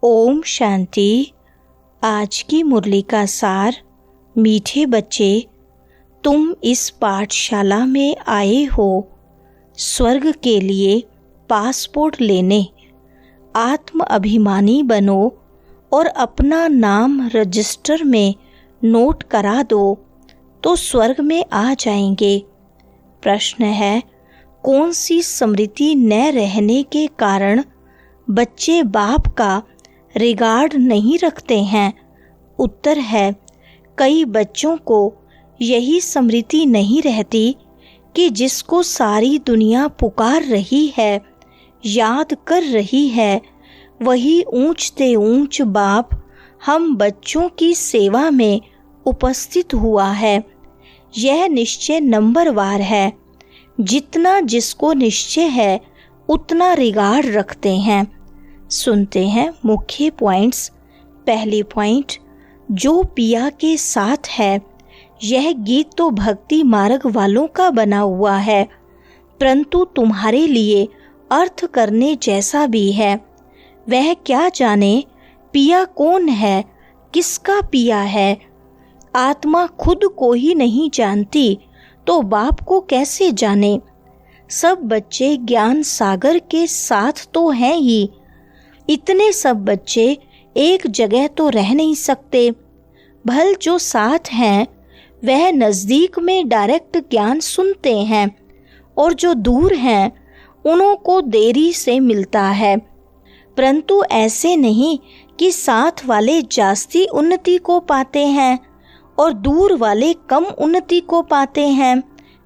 ओम शांति। आज की मुरली का सार। मीठे बच्चे, तुम इस पाठशाला में आए हो स्वर्ग के लिए पासपोर्ट लेने। आत्म अभिमानी बनो और अपना नाम रजिस्टर में नोट करा दो तो स्वर्ग में आ जाएंगे। प्रश्न है, कौन सी स्मृति न रहने के कारण बच्चे बाप का रिगार्ड नहीं रखते हैं? उत्तर है, कई बच्चों को यही स्मृति नहीं रहती कि जिसको सारी दुनिया पुकार रही है, याद कर रही है, वही ऊंच से ऊंच बाप हम बच्चों की सेवा में उपस्थित हुआ है। यह निश्चय नंबरवार है। जितना जिसको निश्चय है उतना रिगार्ड रखते हैं। सुनते हैं मुख्य पॉइंट्स। पहली पॉइंट, जो पिया के साथ है। यह गीत तो भक्ति मार्ग वालों का बना हुआ है, परंतु तुम्हारे लिए अर्थ करने जैसा भी है। वह क्या जाने पिया कौन है, किसका पिया है। आत्मा खुद को ही नहीं जानती तो बाप को कैसे जाने। सब बच्चे ज्ञान सागर के साथ तो हैं ही। इतने सब बच्चे एक जगह तो रह नहीं सकते। भल जो साथ हैं वह नज़दीक में डायरेक्ट ज्ञान सुनते हैं और जो दूर हैं उन्हों को देरी से मिलता है। परंतु ऐसे नहीं कि साथ वाले जास्ती उन्नति को पाते हैं और दूर वाले कम उन्नति को पाते हैं।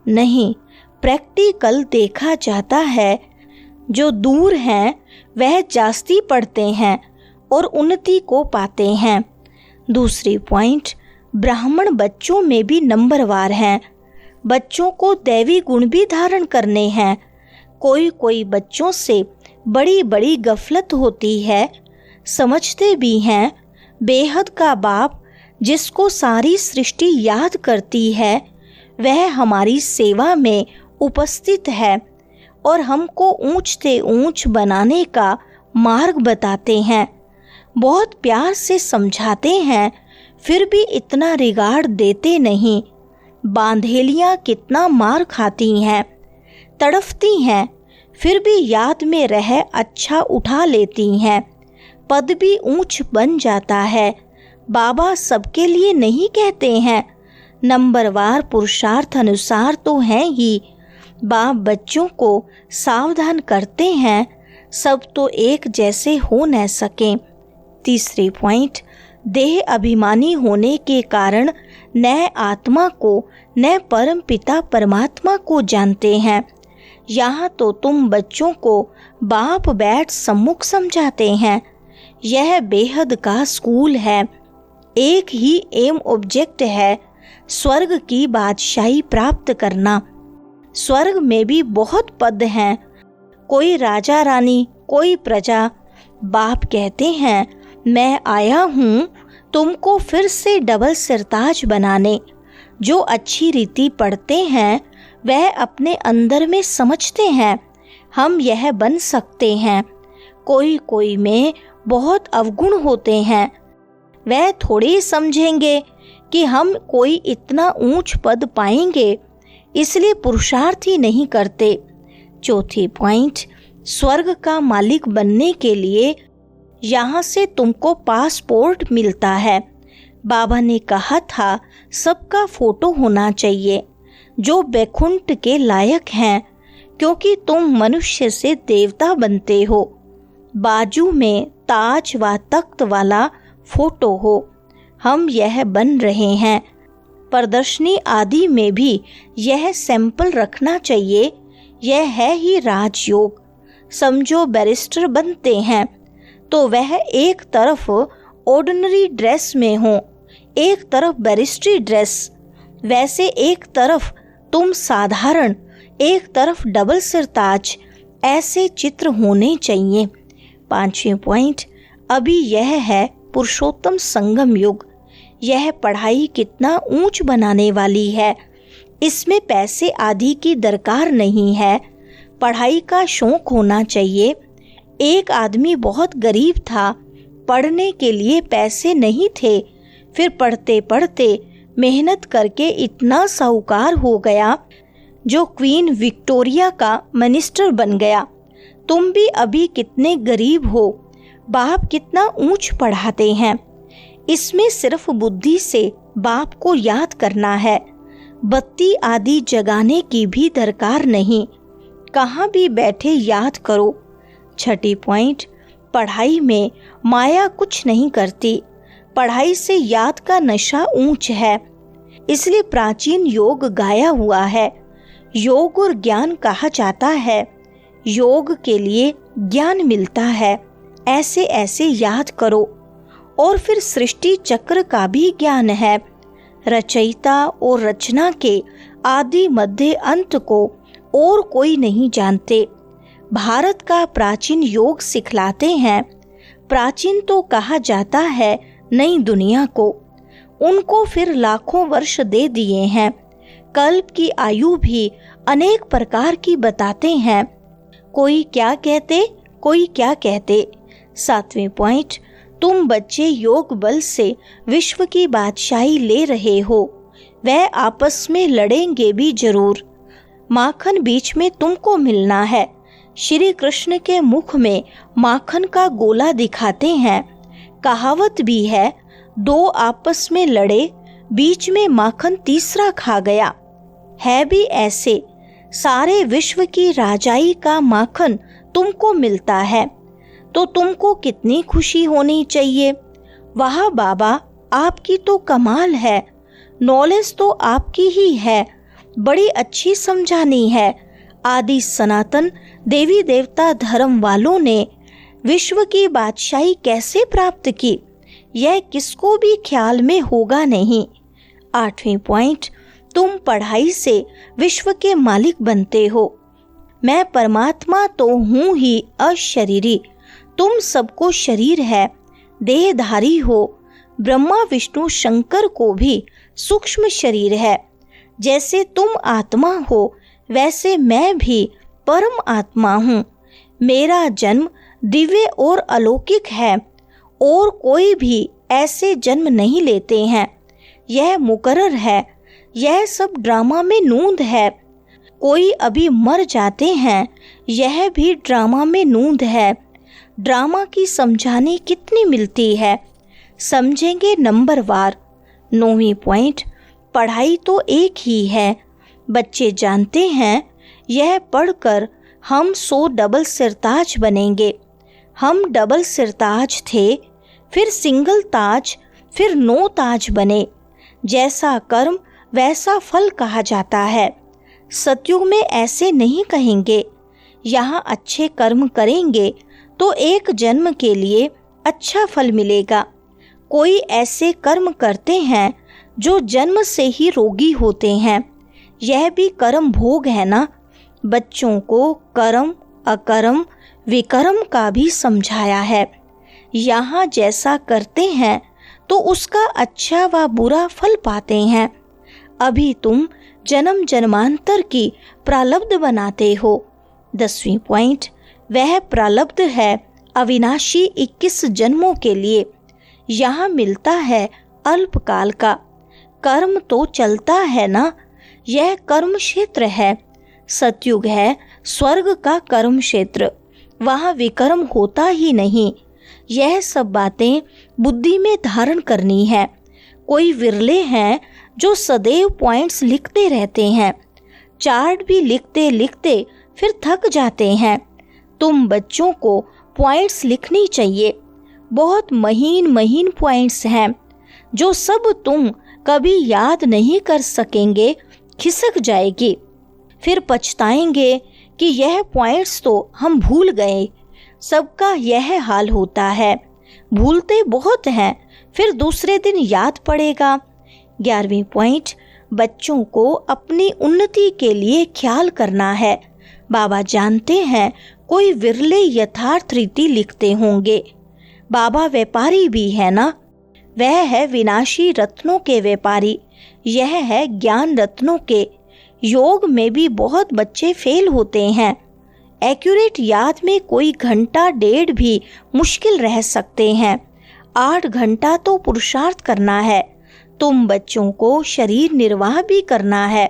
नहीं, प्रैक्टिकल देखा जाता है जो दूर हैं वह जास्ती पढ़ते हैं और उन्नति को पाते हैं। दूसरी पॉइंट, ब्राह्मण बच्चों में भी नंबरवार हैं। बच्चों को दैवी गुण भी धारण करने हैं। कोई बच्चों से बड़ी बड़ी गफलत होती है, समझते भी हैं। बेहद का बाप जिसको सारी सृष्टि याद करती है वह हमारी सेवा में उपस्थित है और हमको ऊंच से ऊंच बनाने का मार्ग बताते हैं। बहुत प्यार से समझाते हैं, फिर भी इतना रिगार्ड देते नहीं। बांधेलियाँ कितना मार खाती हैं, तड़फती हैं, फिर भी याद में रह अच्छा उठा लेती हैं। पद भी ऊंच बन जाता है। बाबा सबके लिए नहीं कहते हैं, नंबरवार पुरुषार्थ अनुसार तो हैं ही। बाप बच्चों को सावधान करते हैं, सब तो एक जैसे हो न सकें। तीसरी पॉइंट, देह अभिमानी होने के कारण न आत्मा को न परम पिता परमात्मा को जानते हैं। यहाँ तो तुम बच्चों को बाप बैठ सम्मुख समझाते हैं। यह बेहद का स्कूल है। एक ही एम ऑब्जेक्ट है, स्वर्ग की बादशाही प्राप्त करना। स्वर्ग में भी बहुत पद हैं, कोई राजा रानी, कोई प्रजा। बाप कहते हैं, मैं आया हूँ तुमको फिर से डबल सिरताज बनाने। जो अच्छी रीति पढ़ते हैं वह अपने अंदर में समझते हैं हम यह बन सकते हैं। कोई में बहुत अवगुण होते हैं, वह थोड़ी समझेंगे कि हम कोई इतना ऊंच पद पाएंगे, इसलिए पुरुषार्थ ही नहीं करते। चौथी पॉइंट, स्वर्ग का मालिक बनने के लिए यहाँ से तुमको पासपोर्ट मिलता है। बाबा ने कहा था सबका फोटो होना चाहिए जो बैकुंठ के लायक हैं, क्योंकि तुम मनुष्य से देवता बनते हो। बाजू में ताज व तख्त वाला फोटो हो। हम यह बन रहे हैं। प्रदर्शनी आदि में भी यह सैंपल रखना चाहिए। यह है ही राजयोग। समझो बैरिस्टर बनते हैं तो वह एक तरफ ऑर्डिनरी ड्रेस में हो, एक तरफ बैरिस्ट्री ड्रेस। वैसे एक तरफ तुम साधारण, एक तरफ डबल सिरताज, ऐसे चित्र होने चाहिए। पांचवें पॉइंट, अभी यह है पुरुषोत्तम संगम युग। यह पढ़ाई कितना ऊंच बनाने वाली है। इसमें पैसे आदि की दरकार नहीं है, पढ़ाई का शौक होना चाहिए। एक आदमी बहुत गरीब था, पढ़ने के लिए पैसे नहीं थे, फिर पढ़ते पढ़ते मेहनत करके इतना साहूकार हो गया जो क्वीन विक्टोरिया का मिनिस्टर बन गया। तुम भी अभी कितने गरीब हो, बाप कितना ऊंच पढ़ाते हैं। इसमें सिर्फ बुद्धि से बाप को याद करना है, बत्ती आदि जगाने की भी दरकार नहीं, कहाँ भी बैठे याद करो। छठी पॉइंट, पढ़ाई में माया कुछ नहीं करती, पढ़ाई से याद का नशा ऊंच है। इसलिए प्राचीन योग गाया हुआ है, योग और ज्ञान कहा जाता है। योग के लिए ज्ञान मिलता है, ऐसे ऐसे याद करो। और फिर सृष्टि चक्र का भी ज्ञान है, रचयिता और रचना के आदि मध्य अंत को और कोई नहीं जानते। भारत का प्राचीन योग सिखलाते हैं। प्राचीन तो कहा जाता है नई दुनिया को, उनको फिर लाखों वर्ष दे दिए हैं। कल्प की आयु भी अनेक प्रकार की बताते हैं, कोई क्या कहते कोई क्या कहते। 7वें पॉइंट, तुम बच्चे योग बल से विश्व की बादशाही ले रहे हो, वह आपस में लड़ेंगे भी जरूर। माखन बीच में तुमको मिलना है। श्री कृष्ण के मुख में माखन का गोला दिखाते हैं। कहावत भी है, दो आपस में लड़े, बीच में माखन तीसरा खा गया। है भी ऐसे, सारे विश्व की राजाई का माखन तुमको मिलता है तो तुमको कितनी खुशी होनी चाहिए। वाह बाबा, आपकी तो कमाल है, नॉलेज तो आपकी ही है, बड़ी अच्छी समझानी है। आदि सनातन देवी देवता धर्म वालों ने विश्व की बादशाही कैसे प्राप्त की, यह किसको भी ख्याल में होगा नहीं। 8वें पॉइंट, तुम पढ़ाई से विश्व के मालिक बनते हो। मैं परमात्मा तो हूँ ही अशरीरी, तुम सबको शरीर है, देहधारी हो। ब्रह्मा विष्णु शंकर को भी सूक्ष्म शरीर है। जैसे तुम आत्मा हो वैसे मैं भी परम आत्मा हूँ। मेरा जन्म दिव्य और अलौकिक है, और कोई भी ऐसे जन्म नहीं लेते हैं। यह मुकर्रर है, यह सब ड्रामा में नूंद है। कोई अभी मर जाते हैं, यह भी ड्रामा में नूंद है। ड्रामा की समझाने कितनी मिलती है, समझेंगे नंबर वार। 9वीं पॉइंट, पढ़ाई तो एक ही है। बच्चे जानते हैं यह पढ़कर हम 100 डबल सिरताज बनेंगे। हम डबल सिरताज थे, फिर सिंगल ताज, फिर 9 ताज बने। जैसा कर्म वैसा फल कहा जाता है। सतयुग में ऐसे नहीं कहेंगे। यहाँ अच्छे कर्म करेंगे तो एक जन्म के लिए अच्छा फल मिलेगा। कोई ऐसे कर्म करते हैं जो जन्म से ही रोगी होते हैं, यह भी कर्म भोग है ना। बच्चों को कर्म अकर्म विकर्म का भी समझाया है। यहाँ जैसा करते हैं तो उसका अच्छा व बुरा फल पाते हैं। अभी तुम जन्म जन्मांतर की प्रारब्ध बनाते हो। 10वीं पॉइंट, वह प्रारब्ध है अविनाशी 21 जन्मों के लिए। यहाँ मिलता है अल्पकाल का। कर्म तो चलता है ना, यह कर्म क्षेत्र है। सतयुग है स्वर्ग का कर्म क्षेत्र, वहाँ विकर्म होता ही नहीं। यह सब बातें बुद्धि में धारण करनी है। कोई विरले हैं जो सदैव पॉइंट्स लिखते रहते हैं, चार्ट भी लिखते लिखते फिर थक जाते हैं। तुम बच्चों को पॉइंट्स लिखनी चाहिए। बहुत महीन महीन पॉइंट्स हैं जो सब तुम कभी याद नहीं कर सकेंगे, खिसक जाएगी। फिर पछताएंगे कि यह पॉइंट्स तो हम भूल गए। सबका यह हाल होता है, भूलते बहुत हैं, फिर दूसरे दिन याद पड़ेगा। 11वीं पॉइंट, बच्चों को अपनी उन्नति के लिए ख्याल करना है। बाबा जानते हैं कोई विरले यथार्थ रीति लिखते होंगे। बाबा व्यापारी भी है ना, वह है विनाशी रत्नों के व्यापारी, यह है ज्ञान रत्नों के। योग में भी बहुत बच्चे फेल होते हैं। एक्यूरेट याद में कोई घंटा डेढ़ भी मुश्किल रह सकते हैं। 8 घंटा तो पुरुषार्थ करना है। तुम बच्चों को शरीर निर्वाह भी करना है।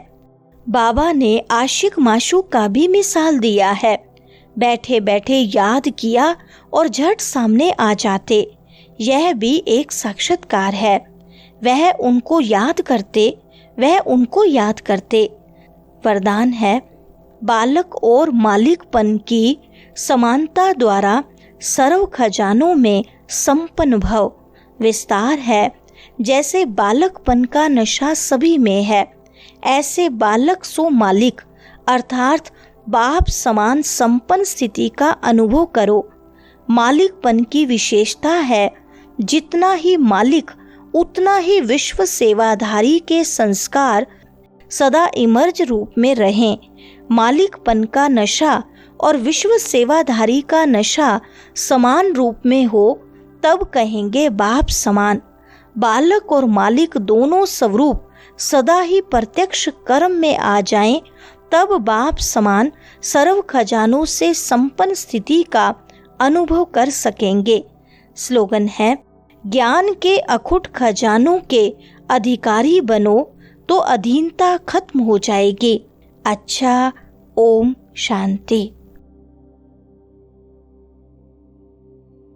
बाबा ने आशिक माशूक का भी मिसाल दिया है। बैठे बैठे याद किया और झट सामने आ जाते। यह भी एक साक्षात्कार है। वह उनको याद करते। वरदान है, बालक और मालिकपन की समानता द्वारा सर्व खजानों में संपन्न भव। विस्तार है, जैसे बालकपन का नशा सभी में है, ऐसे बालक सो मालिक अर्थात बाप समान संपन्न स्थिति का अनुभव करो। मालिकपन की विशेषता है, जितना ही मालिक उतना ही विश्व सेवाधारी के संस्कार सदा इमर्ज रूप में रहें। मालिकपन का नशा और विश्व सेवाधारी का नशा समान रूप में हो तब कहेंगे बाप समान। बालक और मालिक दोनों स्वरूप सदा ही प्रत्यक्ष कर्म में आ जाएं, तब बाप समान सर्व खजानों से संपन्न स्थिति का अनुभव कर सकेंगे। स्लोगन है, ज्ञान के अखुट खजानों के अधिकारी बनो तो अधीनता खत्म हो जाएगी। अच्छा, ओम शांति।